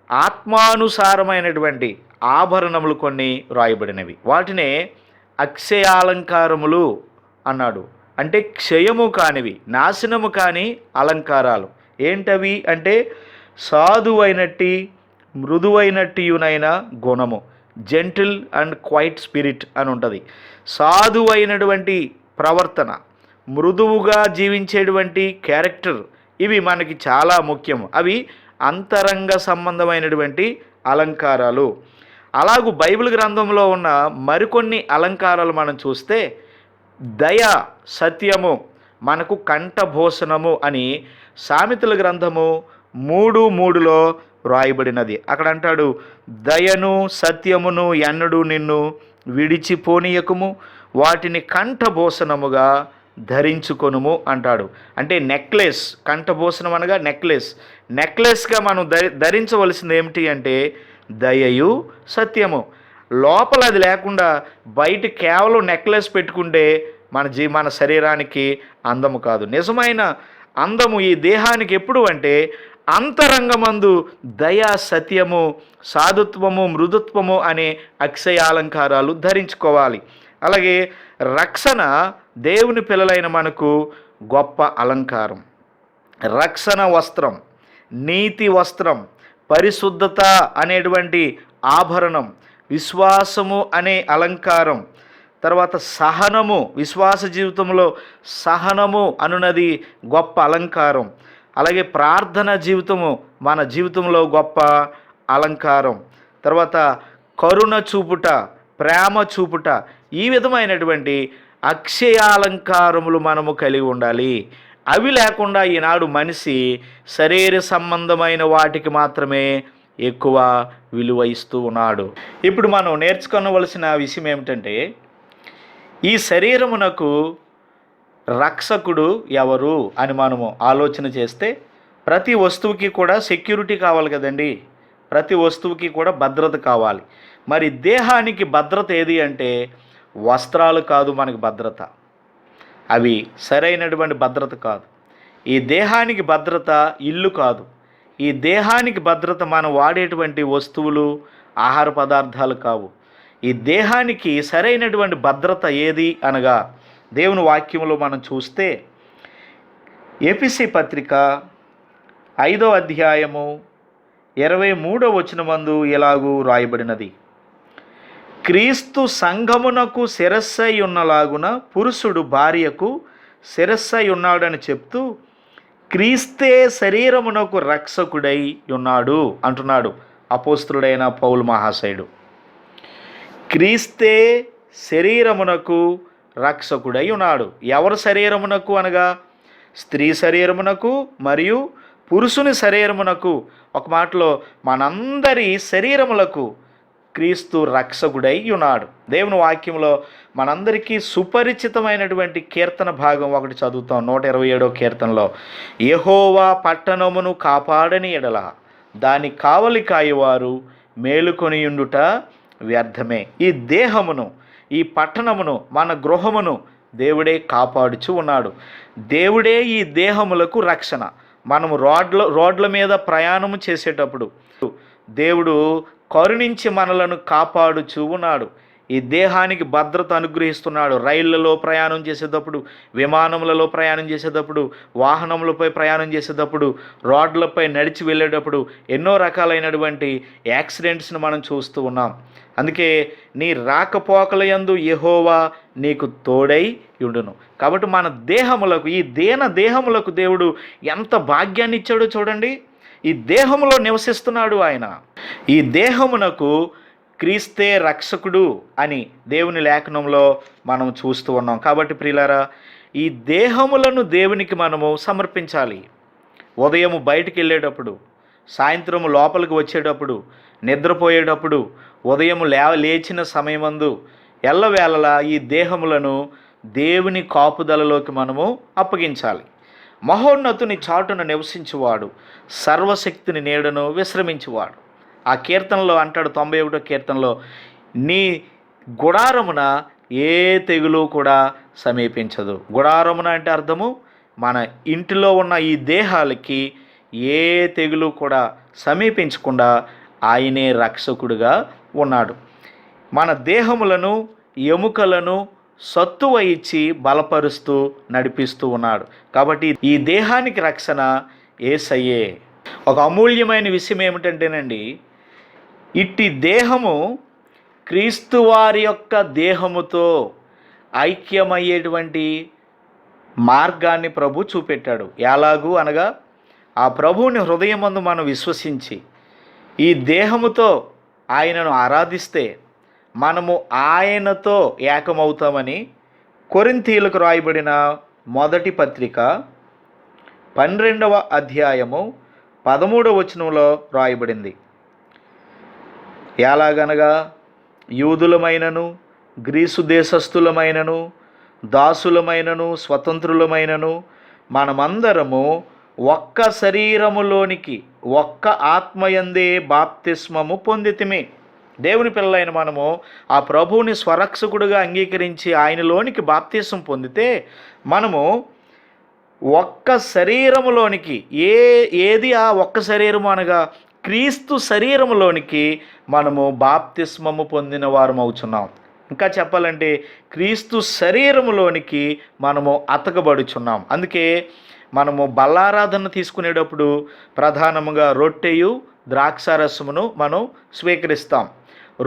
ఆత్మానుసారమైనటువంటి ఆభరణములు కొన్ని రాయబడినవి. వాటినే అక్షయాలంకారములు అన్నాడు. అంటే క్షయము కానివి, నాశనము కాని అలంకారాలు. ఏంటవి అంటే సాధువైనట్టి మృదువైనట్టియునైన గుణము, జెంటిల్ అండ్ క్వైట్ స్పిరిట్ అని ఉంటుంది. సాధువైనటువంటి ప్రవర్తన, మృదువుగా జీవించేటువంటి క్యారెక్టర్, ఇవి మనకి చాలా ముఖ్యం. అవి అంతరంగ సంబంధమైనటువంటి అలంకారాలు. అలాగూ బైబిల్ గ్రంథంలో ఉన్న మరికొన్ని అలంకారాలు మనం చూస్తే, దయ, సత్యము మనకు కంఠభూషణము అని సామెతల గ్రంథము 3:3లో వ్రాయబడినది. అక్కడ అంటాడు, దయను సత్యమును ఎన్నడూ నిన్ను విడిచిపోనీయకుము, వాటిని కంఠభూషణముగా ధరించుకొనుము అంటాడు. అంటే నెక్లెస్, కంఠభూషణం అనగా నెక్లెస్గా మనం ధరించవలసింది ఏమిటి అంటే దయయు సత్యము. లోపల అది లేకుండా బయట కేవలం నెక్లెస్ పెట్టుకుంటే మన శరీరానికి అందము కాదు. నిజమైన అందము ఈ దేహానికి ఎప్పుడు అంటే అంతరంగమందు దయ, సత్యము, సాధుత్వము, మృదుత్వము అనే అక్షయాలంకారాలు ధరించుకోవాలి. అలాగే రక్షణ దేవుని పిల్లలైన మనకు గొప్ప అలంకారం. రక్షణ వస్త్రం, నీతి వస్త్రం, పరిశుద్ధత అనేటువంటి ఆభరణం, విశ్వాసము అనే అలంకారం, తర్వాత సహనము, విశ్వాస జీవితంలో సహనము అనున్నది గొప్ప అలంకారం. అలాగే ప్రార్థన జీవితము మన జీవితంలో గొప్ప అలంకారం. తర్వాత కరుణ చూపుట, ప్రేమ చూపుట, ఈ విధమైనటువంటి అక్షయాలంకారములు మనము కలిగి ఉండాలి. అవి లేకుండా ఈనాడు మనిషి శరీర సంబంధమైన వాటికి మాత్రమే ఎక్కువ విలువ ఇస్తూ ఉన్నాడు. ఇప్పుడు మనం నేర్చుకోవలసిన విషయం ఏమిటంటే, ఈ శరీరమునకు రక్షకుడు ఎవరు అని మనము ఆలోచన చేస్తే, ప్రతి వస్తువుకి కూడా సెక్యూరిటీ కావాలి కదండి. ప్రతి వస్తువుకి కూడా భద్రత కావాలి. మరి దేహానికి భద్రత ఏది అంటే వస్త్రాలు కాదు మనకి భద్రత. అవి సరైనటువంటి భద్రత కాదు. ఈ దేహానికి భద్రత ఇల్లు కాదు. ఈ దేహానికి భద్రత మనం వాడేటువంటి వస్తువులు, ఆహార పదార్థాలు కావు. ఈ దేహానికి సరైనటువంటి భద్రత ఏది అనగా దేవుని వాక్యంలో మనం చూస్తే ఎఫెసీ పత్రిక 5వ అధ్యాయము 23వ వచనమందు ఎలాగూ రాయబడినది, క్రీస్తు సంఘమునకు శిరస్సై ఉన్నలాగున పురుషుడు భార్యకు శిరస్సై ఉన్నాడని చెప్తూ క్రీస్తే శరీరమునకు రక్షకుడై ఉన్నాడు అంటున్నాడు అపోస్తలుడైన పౌలు మహాశయుడు. క్రీస్తే శరీరమునకు రక్షకుడై ఉన్నాడు. ఎవరి శరీరమునకు అనగా స్త్రీ శరీరమునకు మరియు పురుషుని శరీరమునకు, ఒక మాటలో మనందరి శరీరములకు క్రీస్తు రక్షకుడై ఉన్నాడు. దేవుని వాక్యంలో మనందరికీ సుపరిచితమైనటువంటి కీర్తన భాగం ఒకటి చదువుతాం. 127వ కీర్తనలో, యెహోవా పట్టణమును కాపాడని ఎడల దాని కావలి కాయవారు మేలుకొనియుండుట వ్యర్థమే. ఈ దేహమును, ఈ పట్టణమును, మన గృహమును దేవుడే కాపాడుచు ఉన్నాడు. దేవుడే ఈ దేహములకు రక్షణ. మనము రోడ్ల మీద ప్రయాణము చేసేటప్పుడు దేవుడు కరుణించి మనలను కాపాడుచూ ఉన్నాడు. ఈ దేహానికి భద్రత అనుగ్రహిస్తున్నాడు. రైళ్లలో ప్రయాణం చేసేటప్పుడు, విమానములలో ప్రయాణం చేసేటప్పుడు, వాహనములపై ప్రయాణం చేసేటప్పుడు, రోడ్లపై నడిచి వెళ్ళేటప్పుడు ఎన్నో రకాలైనటువంటి యాక్సిడెంట్స్ని మనం చూస్తూ ఉన్నాం. అందుకే నీ రాకపోకలయందు యెహోవా నీకు తోడై ఉండును. కాబట్టి మన దేహములకు, ఈ దేహములకు దేవుడు ఎంత భాగ్యాన్ని ఇచ్చాడో చూడండి. ఈ దేహములో నివసిస్తున్నాడు ఆయన. ఈ దేహమునకు క్రీస్తే రక్షకుడు అని దేవుని లేఖనంలో మనం చూస్తూ ఉన్నాం. కాబట్టి ప్రియులారా, ఈ దేహములను దేవునికి మనము సమర్పించాలి. ఉదయం బయటికి వెళ్ళేటప్పుడు, సాయంత్రం లోపలికి వచ్చేటప్పుడు, నిద్రపోయేటప్పుడు, ఉదయం లేచిన సమయమందు ఎల్లవేళలా ఈ దేహములను దేవుని కాపుదలలోకి మనము అప్పగించాలి. మహోన్నతుని చాటున నివసించువాడు సర్వశక్తిని నీడను విశ్రమించువాడు. ఆ కీర్తనలో అంటాడు, 91వ కీర్తనలో, నీ గుడారమున ఏ తెగులు కూడా సమీపించదు. గుడారమున అంటే అర్థము, మన ఇంటిలో ఉన్న ఈ దేహాలకి ఏ తెగులు కూడా సమీపించకుండా ఆయనే రక్షకుడుగా ఉన్నాడు. మన దేహములను, ఎముకలను సత్తువ ఇచ్చి బలపరుస్తూ నడిపిస్తూ ఉన్నాడు. కాబట్టి ఈ దేహానికి రక్షణ యేసయ్యే. ఒక అమూల్యమైన విషయం ఏమిటంటేనండి, ఇట్టి దేహము క్రీస్తు వారి యొక్క దేహముతో ఐక్యమయ్యేటువంటి మార్గాన్ని ప్రభు చూపెట్టాడు. ఎలాగూ అనగా ఆ ప్రభువుని హృదయమందు మనం విశ్వసించి ఈ దేహముతో ఆయనను ఆరాధిస్తే మనము ఆయనతో ఏకమవుతామని కొరింథీయులకు రాయబడిన మొదటి పత్రిక 12వ అధ్యాయము 13వ వచనంలో రాయబడింది. ఎలాగనగా యూదులమైనను గ్రీసు దేశస్థులమైనను దాసులమైనను స్వతంత్రులమైనను మనమందరము ఒక్క శరీరములోనికి ఒక్క ఆత్మయందే బాప్తిస్మము పొందితిమి. దేవుని పిల్లలైన మనము ఆ ప్రభువుని స్వరక్షకుడుగా అంగీకరించి ఆయనలోనికి బాప్తిస్మం పొందితే మనము ఒక్క శరీరములోనికి ఏది ఆ ఒక్క శరీరము అనగా క్రీస్తు శరీరములోనికి మనము బాప్తిస్మము పొందిన వారం అవుతున్నాం. ఇంకా చెప్పాలంటే క్రీస్తు శరీరములోనికి మనము అతకబడుచున్నాం. అందుకే మనము బల్లారాధన తీసుకునేటప్పుడు ప్రధానముగా రొట్టెయు ద్రాక్షారసమును మనం స్వీకరిస్తాం.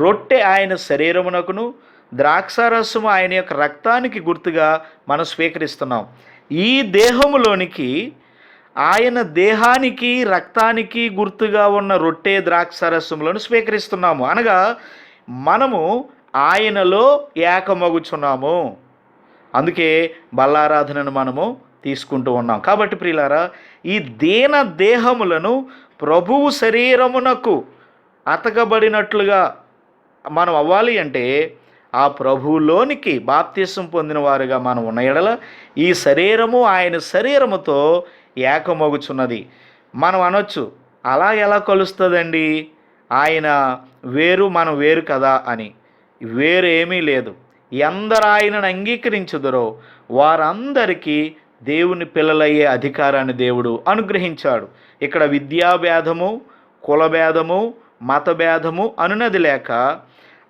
రొట్టె ఆయన శరీరమునకును ద్రాక్షారసము ఆయన యొక్క రక్తానికి గుర్తుగా మనం స్వీకరిస్తున్నాం. ఈ దేహములోనికి ఆయన దేహానికి రక్తానికి గుర్తుగా ఉన్న రొట్టె ద్రాక్షారసములను స్వీకరిస్తున్నాము. అనగా మనము ఆయనలో ఏకమగుచున్నాము. అందుకే బల్లారాధనను మనము తీసుకుంటూ ఉన్నాం. కాబట్టి ప్రియులారా, ఈ దీన దేహములను ప్రభువు శరీరమునకు అతకబడినట్లుగా మనం అవ్వాలి అంటే ఆ ప్రభువులోనికి బాప్తిసం పొందిన వారుగా మనం ఉన్న ఎడల ఈ శరీరము ఆయన శరీరముతో ఏకమగుచున్నది. మనం అనొచ్చు, అలా ఎలా కలుస్తుందండి, ఆయన వేరు మనం వేరు కదా అని. వేరు ఏమీ లేదు. ఎందరు ఆయనను అంగీకరించుదరో వారందరికీ దేవుని పిల్లలయ్యే అధికారాన్ని దేవుడు అనుగ్రహించాడు. ఇక్కడ విద్యాభేదము, కులభేదము, మతభేదము అనునది లేక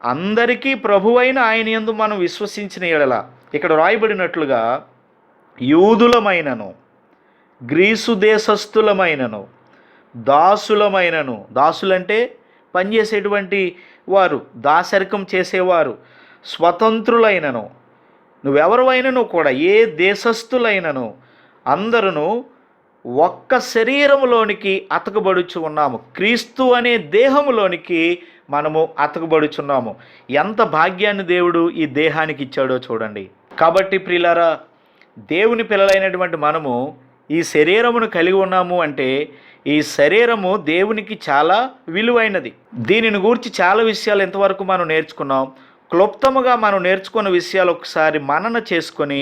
అందరికీ ప్రభువైన ఆయన యందు మనం విశ్వసించిన ఎడల ఇక్కడ రాయబడినట్లుగా యూదులమైనను గ్రీసు దేశస్థులమైనను దాసులమైనను, దాసులంటే పనిచేసేటువంటి వారు, దాసరికం చేసేవారు, స్వతంత్రులైనను, నువ్వెవరివైనను కూడా ఏ దేశస్థులైనను అందరూ ఒక్క శరీరములోనికి అతకబడుచు ఉన్నాము. క్రీస్తు అనే దేహములోనికి మనము అతకబడుచున్నాము. ఎంత భాగ్యాన్ని దేవుడు ఈ దేహానికి ఇచ్చాడో చూడండి. కాబట్టి ప్రియులారా, దేవుని పిల్లలైనటువంటి మనము ఈ శరీరమును కలిగి ఉన్నాము అంటే ఈ శరీరము దేవునికి చాలా విలువైనది. దీనిని గురించి చాలా విషయాలు ఎంతవరకు మనం నేర్చుకున్నాం. క్లుప్తముగా మనం నేర్చుకున్న విషయాలు ఒకసారి మనన చేసుకొని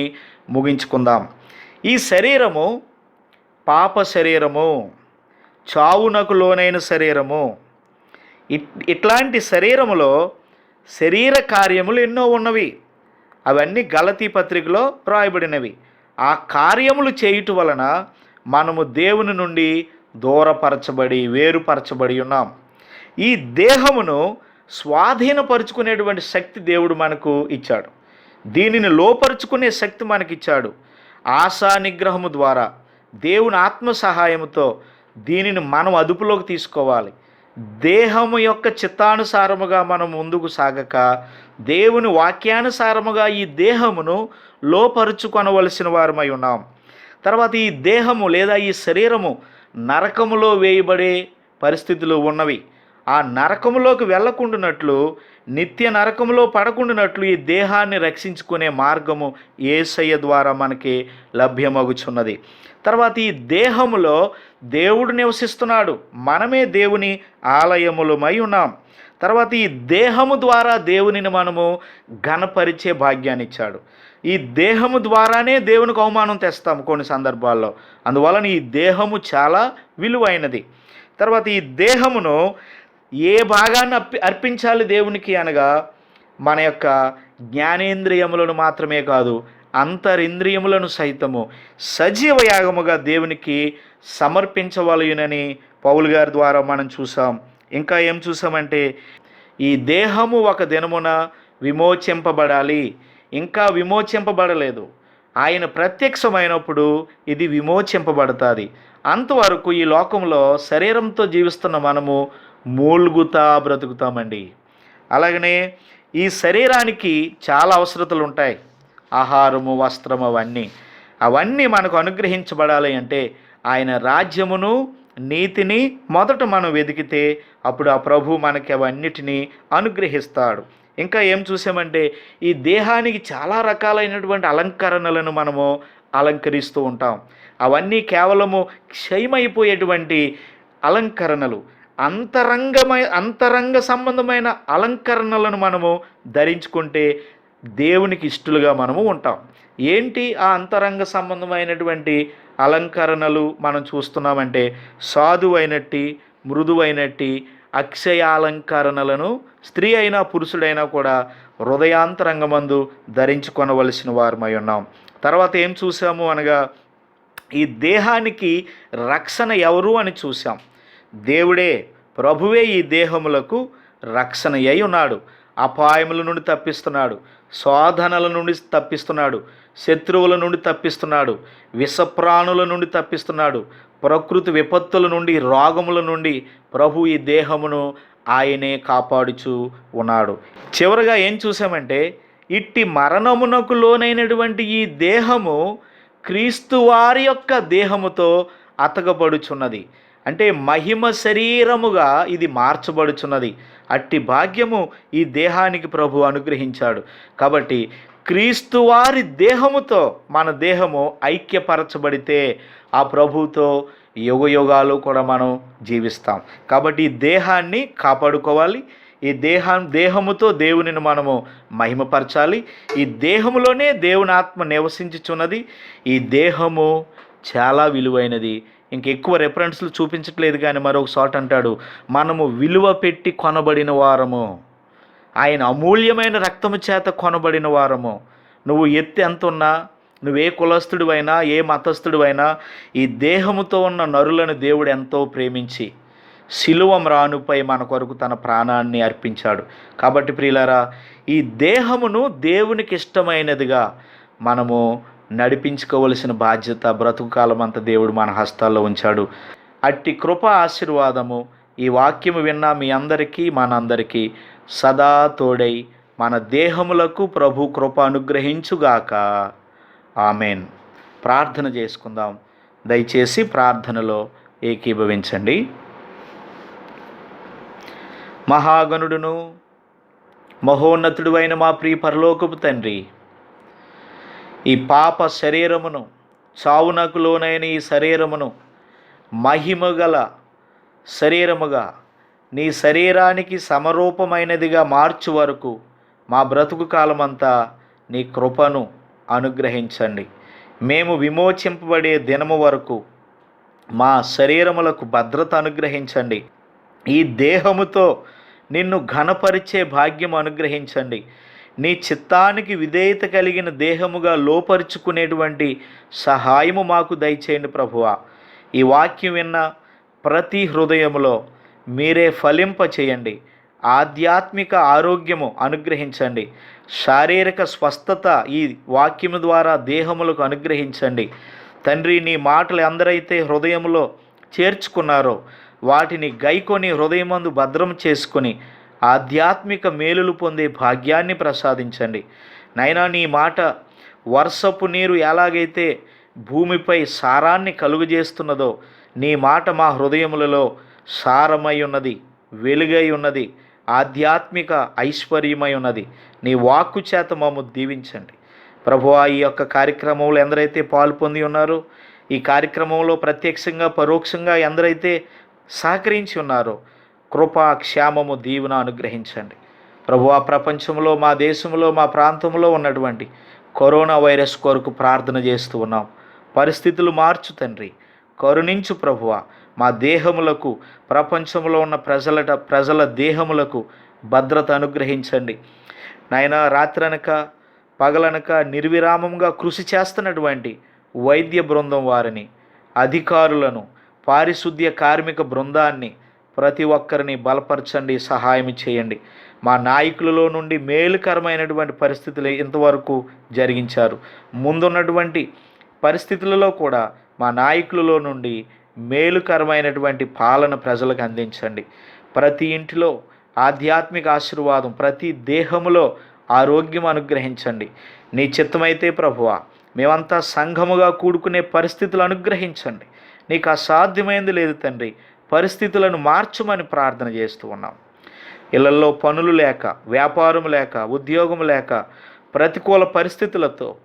ముగించుకుందాం. ఈ శరీరము పాప శరీరము, చావునకు లోనైన శరీరము. ఇట్లాంటి శరీరములో శరీర కార్యములు ఎన్నో ఉన్నవి. అవన్నీ గలతీ పత్రికలో రాయబడినవి. ఆ కార్యములు చేయుట వలన మనము దేవుని నుండి దూరపరచబడి వేరుపరచబడి ఉన్నాం. ఈ దేహమును స్వాధీనపరుచుకునేటువంటి శక్తి దేవుడు మనకు ఇచ్చాడు. దీనిని లోపరుచుకునే శక్తి మనకిచ్చాడు. ఆశా నిగ్రహము ద్వారా దేవుని ఆత్మ సహాయముతో దీనిని మనం అదుపులోకి తీసుకోవాలి. దేహము యొక్క చిత్తానుసారముగా మనం ముందుకు సాగక దేవుని వాక్యానుసారముగా ఈ దేహమును లోపరుచుకొనవలసిన వారమై ఉన్నాం. తర్వాత ఈ దేహము లేదా ఈ శరీరము నరకములో వేయబడే పరిస్థితులు ఉన్నవి. ఆ నరకములోకి వెళ్ళకుండానట్లు, నిత్య నరకములో పడకుండానట్లు ఈ దేహాన్ని రక్షించుకునే మార్గము యేసయ్య ద్వారా మనకి లభ్యమగుచున్నది. తర్వాత ఈ దేహములో దేవుడు నివసిస్తున్నాడు. మనమే దేవుని ఆలయములమై ఉన్నాం. తర్వాత ఈ దేహము ద్వారా దేవునిని మనము ఘనపరిచే భాగ్యాన్ని ఇచ్చాడు. ఈ దేహము ద్వారానే దేవునికి అవమానం తెస్తాము కొన్ని సందర్భాల్లో. అందువలన ఈ దేహము చాలా విలువైనది. తర్వాత ఈ దేహమును ఏ భాగాన్ని అర్పించాలి దేవునికి అనగా మన యొక్క జ్ఞానేంద్రియములను మాత్రమే కాదు, అంతరింద్రియములను సైతము సజీవ యాగముగా దేవునికి సమర్పించవలయునని పౌలు గారి ద్వారా మనం చూసాం. ఇంకా ఏం చూసామంటే ఈ దేహము ఒక దినమున విమోచింపబడాలి. ఇంకా విమోచింపబడలేదు. ఆయన ప్రత్యక్షమైనప్పుడు ఇది విమోచింపబడుతుంది. అంతవరకు ఈ లోకంలో శరీరంతో జీవిస్తున్న మనము మూల్గుతా బ్రతుకుతామండి. అలాగనే ఈ శరీరానికి చాలా అవసరతలు ఉంటాయి. ఆహారము, వస్త్రము, అవన్నీ మనకు అనుగ్రహించబడాలి అంటే ఆయన రాజ్యమును, నీతిని మొదట మనం వెతికితే అప్పుడు ఆ ప్రభు మనకి అవన్నిటినీ అనుగ్రహిస్తాడు. ఇంకా ఏం చూసామంటే ఈ దేహానికి చాలా రకాలైనటువంటి అలంకరణలను మనము అలంకరిస్తూ ఉంటాం. అవన్నీ కేవలము క్షయమైపోయేటువంటి అలంకరణలు. అంతరంగ సంబంధమైన అలంకరణలను మనము ధరించుకుంటే దేవునికి ఇష్టలుగా మనము ఉంటాం. ఏంటి ఆ అంతరంగ సంబంధమైనటువంటి అలంకరణలు మనం చూస్తున్నామంటే సాధువైనట్టి, మృదువైనట్టి అక్షయ అలంకరణలను స్త్రీ అయినా పురుషుడైనా కూడా హృదయాంతరంగమందు ధరించుకొనవలసిన వారమై ఉన్నాం. తర్వాత ఏం చూసాము అనగా ఈ దేహానికి రక్షణ ఎవరు అని చూసాం. దేవుడే, ప్రభువే ఈ దేహములకు రక్షణ అయి ఉన్నాడు. అపాయముల నుండి తప్పిస్తున్నాడు, శోధనల నుండి తప్పిస్తున్నాడు, శత్రువుల నుండి తప్పిస్తున్నాడు, విషప్రాణుల నుండి తప్పిస్తున్నాడు, ప్రకృతి విపత్తుల నుండి, రోగముల నుండి ప్రభు ఈ దేహమును ఆయనే కాపాడుచూ ఉన్నాడు. చివరగా ఏం చూసామంటే ఇట్టి మరణమునకు లోనైనటువంటి ఈ దేహము క్రీస్తు వారి యొక్క దేహముతో అతకబడుచున్నది. అంటే మహిమ శరీరముగా ఇది మార్చబడుచున్నది. అట్టి భాగ్యము ఈ దేహానికి ప్రభు అనుగ్రహించాడు. కాబట్టి క్రీస్తు వారి దేహముతో మన దేహము ఐక్యపరచబడితే ఆ ప్రభువుతో యుగయుగాలు కూడా మనం జీవిస్తాం. కాబట్టి ఈ దేహాన్ని కాపాడుకోవాలి. ఈ దేహముతో దేవునిని మనము మహిమపరచాలి. ఈ దేహములోనే దేవుని ఆత్మ నివసించుచున్నది. ఈ దేహము చాలా విలువైనది. ఇంకెక్కువ రెఫరెన్స్లు చూపించట్లేదు, కానీ మరొక చోట అంటాడు, మనము విలువ పెట్టి కొనబడిన వారము, ఆయన అమూల్యమైన రక్తము చేత కొనబడిన వారము. నువ్వు ఎత్తి ఎంత ఉన్నా, నువ్వే కులస్థుడివైనా, ఏ మతస్థుడివైనా, ఈ దేహముతో ఉన్న నరులను దేవుడు ఎంతో ప్రేమించి శిలువ మ్రానుపై మన కొరకు తన ప్రాణాన్ని అర్పించాడు. కాబట్టి ప్రియులారా, ఈ దేహమును దేవునికి ఇష్టమైనదిగా మనము నడిపించుకోవలసిన బాధ్యత బ్రతుకు కాలం అంతా దేవుడు మన హస్తాల్లో ఉంచాడు. అట్టి కృప ఆశీర్వాదము ఈ వాక్యము విన్న మీ అందరికీ, మనందరికీ సదా తోడై మన దేహములకు ప్రభు కృప అనుగ్రహించుగాక. ఆమెన్. ప్రార్థన చేసుకుందాం. దయచేసి ప్రార్థనలో ఏకీభవించండి. మహాగణుడును మహోన్నతుడు అయిన మా ప్రియ పరలోకపు తండ్రి, ఈ పాప శరీరమును, చావునకు లోనైన ఈ శరీరమును మహిమగల శరీరముగా నీ శరీరానికి సమరూపమైనదిగా మార్చు వరకు మా బ్రతుకు కాలమంతా నీ కృపను అనుగ్రహించండి. మేము విమోచింపబడే దినము వరకు మా శరీరములకు భద్రత అనుగ్రహించండి. ఈ దేహముతో నిన్ను ఘనపరిచే భాగ్యం అనుగ్రహించండి. నీ చిత్తానికి విధేయత కలిగిన దేహముగా లోపరుచుకునేటువంటి సహాయము మాకు దయచేయండి ప్రభువా. ఈ వాక్యం విన్న ప్రతి హృదయములో మీరే ఫలింప చేయండి. ఆధ్యాత్మిక ఆరోగ్యము అనుగ్రహించండి. శారీరక స్వస్థత ఈ వాక్యము ద్వారా దేహములకు అనుగ్రహించండి. తండ్రి, నీ మాటలు ఎందరైతే హృదయములో చేర్చుకున్నారో వాటిని గైకొని హృదయమందు భద్రం చేసుకొని ఆధ్యాత్మిక మేలులు పొందే భాగ్యాన్ని ప్రసాదించండి. నైనా నీ మాట వర్షపు నీరు ఎలాగైతే భూమిపై సారాన్ని కలుగజేస్తున్నదో నీ మాట మా హృదయములలో సారమై ఉన్నది, వెలుగై ఉన్నది, ఆధ్యాత్మిక ఐశ్వర్యమై ఉన్నది. నీ వాక్కు చేత మమ్ము దీవించండి ప్రభువా. ఈ యొక్క కార్యక్రమంలో ఎందరైతే పాలు పొంది ఉన్నారో, ఈ కార్యక్రమంలో ప్రత్యక్షంగా పరోక్షంగా ఎందరైతే సహకరించి ఉన్నారో కృపా క్షేమము దీవెన అనుగ్రహించండి ప్రభువా. ప్రపంచంలో, మా దేశంలో, మా ప్రాంతంలో ఉన్నటువంటి కరోనా వైరస్ కొరకు ప్రార్థన చేస్తూ ఉన్నాం. పరిస్థితులు మార్చు తండ్రి, కరుణించు ప్రభువా. మా దేహములకు, ప్రపంచంలో ఉన్న ప్రజల దేహములకు భద్రత అనుగ్రహించండి నాయనా. రాత్రనక పగలనక నిర్విరామంగా కృషి చేస్తున్నటువంటి వైద్య బృందం వారిని, అధికారులను, పారిశుద్ధ్య కార్మిక బృందాన్ని ప్రతి ఒక్కరిని బలపరచండి, సహాయం చేయండి. మా నాయకులలో నుండి మేలుకరమైనటువంటి పరిస్థితులు ఇంతవరకు జరిగించారు. ముందున్నటువంటి పరిస్థితులలో కూడా మా నాయకులలో నుండి మేలుకరమైనటువంటి పాలన ప్రజలకు అందించండి. ప్రతి ఇంటిలో ఆధ్యాత్మిక ఆశీర్వాదం, ప్రతి దేహములో ఆరోగ్యం అనుగ్రహించండి. నీ చిత్తమైతే ప్రభువా మేమంతా సంఘముగా కూడుకునే పరిస్థితులు అనుగ్రహించండి. నీకు అసాధ్యమైంది లేదు తండ్రి. పరిస్థితులను మార్చమని ప్రార్థన చేస్తూ ఉన్నాం. ఇళ్లలో పనులు లేక, వ్యాపారం లేక, ఉద్యోగం లేక, ప్రతికూల పరిస్థితులతో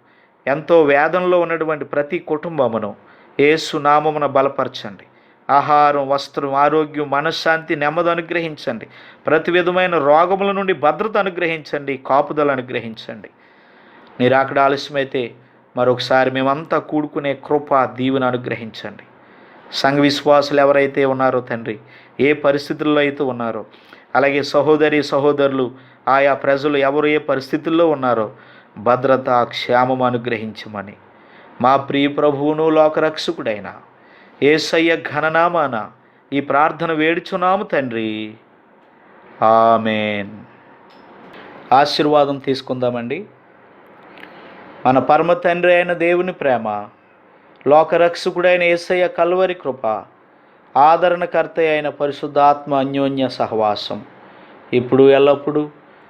ఎంతో వేదనలో ఉన్నటువంటి ప్రతి కుటుంబమును యేసు నామమున బలపరచండి. ఆహారం, వస్త్రం, ఆరోగ్యం, మనశ్శాంతి, నెమ్మది అనుగ్రహించండి. ప్రతి విధమైన రోగముల నుండి భద్రత అనుగ్రహించండి, కాపుదల అనుగ్రహించండి. మీరు అక్కడ ఆలస్యమైతే మరొకసారి మేమంతా కూడుకునే కృప, దీవెన అనుగ్రహించండి. సంఘ విశ్వాసులు ఎవరైతే ఉన్నారో తండ్రి, ఏ పరిస్థితుల్లో అయితే ఉన్నారో, అలాగే సహోదరి సహోదరులు, ఆయా ప్రజలు ఎవరు ఏ పరిస్థితుల్లో ఉన్నారో భద్రత, క్షేమం అనుగ్రహించమని మా ప్రియ ప్రభువును లోకరక్షకుడైన యేసయ్య ఘననామాన ఈ ప్రార్థన వేడుచున్నాము తండ్రి. ఆమేన్. ఆశీర్వాదం తీసుకుందామండి. మన పరమ తండ్రి అయిన దేవుని ప్రేమ, లోకరక్షకుడైన యేసయ్య కల్వరి కృప, ఆదరణకర్త అయిన పరిశుద్ధాత్మ అన్యోన్య సహవాసం ఇప్పుడు ఎల్లప్పుడూ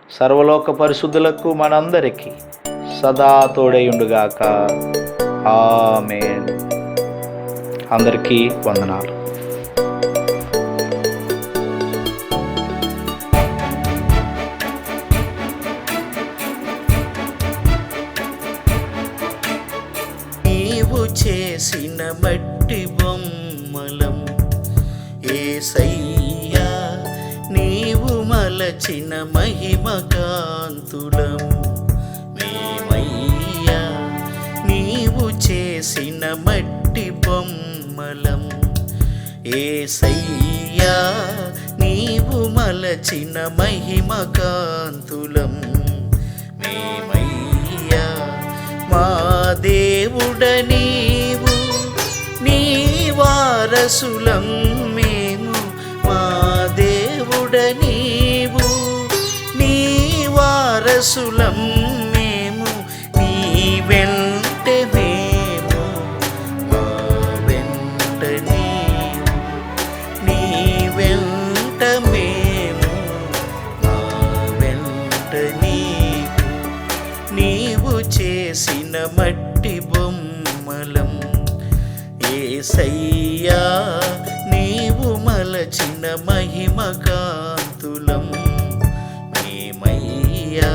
సర్వలోక పరిశుద్ధులకు మనందరికీ సదా తోడైయుండుగాక. ఆమేన్. అందరికీ వందనాలు. నీవు చేసిన మట్టి బొమ్మలం యేసయ్యా, నీవు మలచిన మహిమ కాంతులం మేమయ్యా. నీవు చేసిన మట్టి బొమ్మలం యేసయ్యా, నీవు మలచిన మహిమ కాంతులం మేమయ్యా. మా దేవుడ నీవు, నీ వారసులం మేము. మా దేవుడ నీవు, నీ వారసులం మేము. నీ వెంట మేము, మా వెంట నీవు. నీ వెంట మేము, మా వెంట నీవు. నీవు చేసిన మట్టి బొమ్మలం యేసయ్యా, నీవు మలచిన మహిమ కాంతులం మేమయ్యా.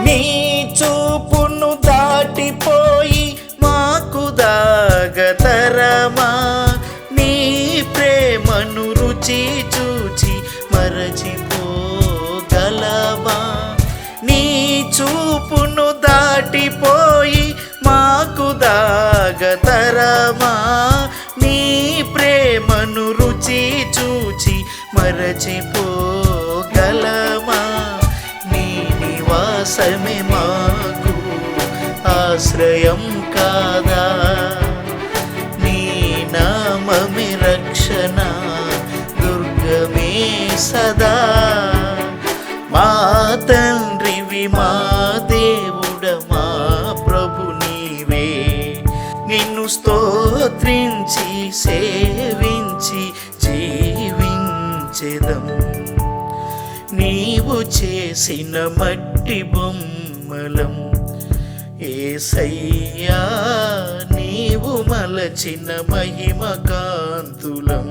నీ చూపును దాటిపోయి మాకు దాగతరమా, నీ ప్రేమను రుచి చూచి మరచిపోగలమా. నీ చూపును దాటిపోయి మాకు దాగతరమా, నీ ప్రేమను రుచి చూచి మరచిపోగలమా. నీ నివాసమే మాకు ఆశ్రయం కాదా, నీ నామమే రక్షణ దుర్గమే సదా. మా తండ్రివి, మా దేవుడ, మా ప్రభు నీవే. నిన్ను స్తోత్రించి సేవించి జీవించెదం. నీవు చేసిన మట్టి బొమ్మలం యేసయ్యా, నీవు మలచిన మహిమ కాంతులం